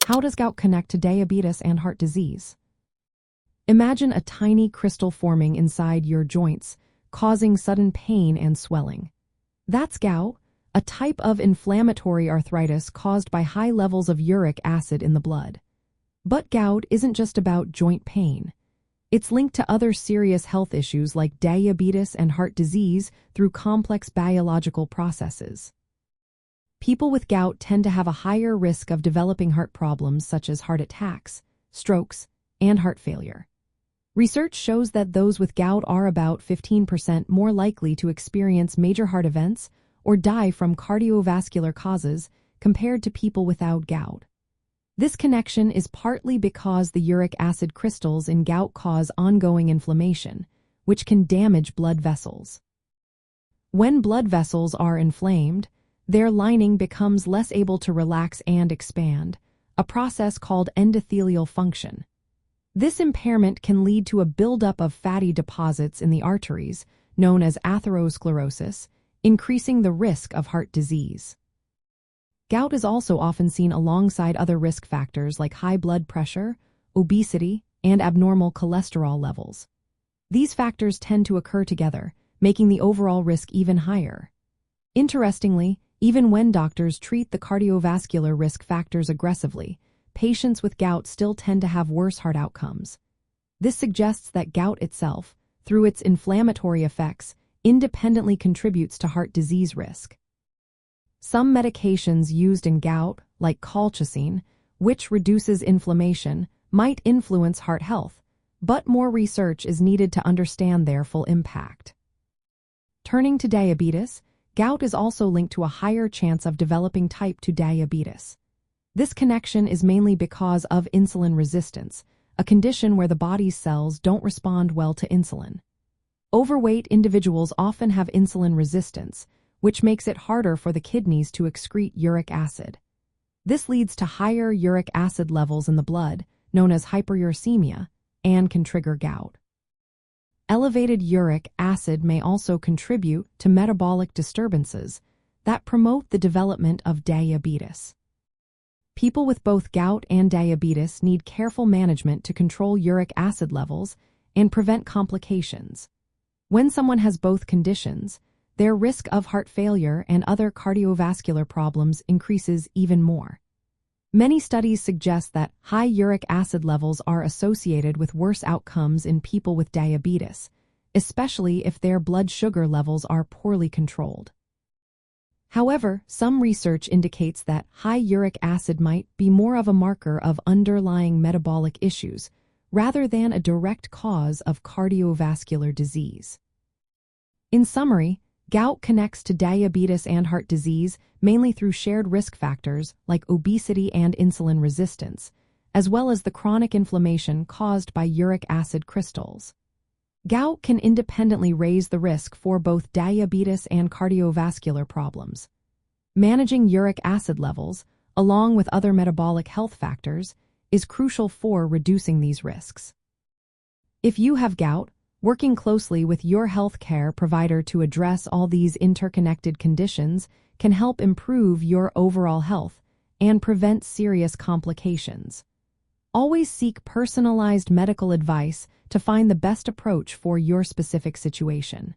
How does gout connect to diabetes and heart disease? Imagine a tiny crystal forming inside your joints, causing sudden pain and swelling. That's gout, a type of inflammatory arthritis caused by high levels of uric acid in the blood. But gout isn't just about joint pain. It's linked to other serious health issues like diabetes and heart disease through complex biological processes. People with gout tend to have a higher risk of developing heart problems such as heart attacks, strokes, and heart failure. Research shows that those with gout are about 15% more likely to experience major heart events or die from cardiovascular causes compared to people without gout. This connection is partly because the uric acid crystals in gout cause ongoing inflammation, which can damage blood vessels. When blood vessels are inflamed, their lining becomes less able to relax and expand, a process called endothelial function. This impairment can lead to a buildup of fatty deposits in the arteries, known as atherosclerosis, increasing the risk of heart disease. Gout is also often seen alongside other risk factors like high blood pressure, obesity, and abnormal cholesterol levels. These factors tend to occur together, making the overall risk even higher. Interestingly, even when doctors treat the cardiovascular risk factors aggressively, patients with gout still tend to have worse heart outcomes. This suggests that gout itself, through its inflammatory effects, independently contributes to heart disease risk. Some medications used in gout, like colchicine, which reduces inflammation, might influence heart health, but more research is needed to understand their full impact. Turning to diabetes, gout is also linked to a higher chance of developing type 2 diabetes. This connection is mainly because of insulin resistance, a condition where the body's cells don't respond well to insulin. Overweight individuals often have insulin resistance, which makes it harder for the kidneys to excrete uric acid. This leads to higher uric acid levels in the blood, known as hyperuricemia, and can trigger gout. Elevated uric acid may also contribute to metabolic disturbances that promote the development of diabetes. People with both gout and diabetes need careful management to control uric acid levels and prevent complications. When someone has both conditions, their risk of heart failure and other cardiovascular problems increases even more. Many studies suggest that high uric acid levels are associated with worse outcomes in people with diabetes, especially if their blood sugar levels are poorly controlled. However, some research indicates that high uric acid might be more of a marker of underlying metabolic issues rather than a direct cause of cardiovascular disease. In summary, gout connects to diabetes and heart disease mainly through shared risk factors like obesity and insulin resistance, as well as the chronic inflammation caused by uric acid crystals. Gout can independently raise the risk for both diabetes and cardiovascular problems. Managing uric acid levels, along with other metabolic health factors, is crucial for reducing these risks. If you have gout, working closely with your healthcare provider to address all these interconnected conditions can help improve your overall health and prevent serious complications. Always seek personalized medical advice to find the best approach for your specific situation.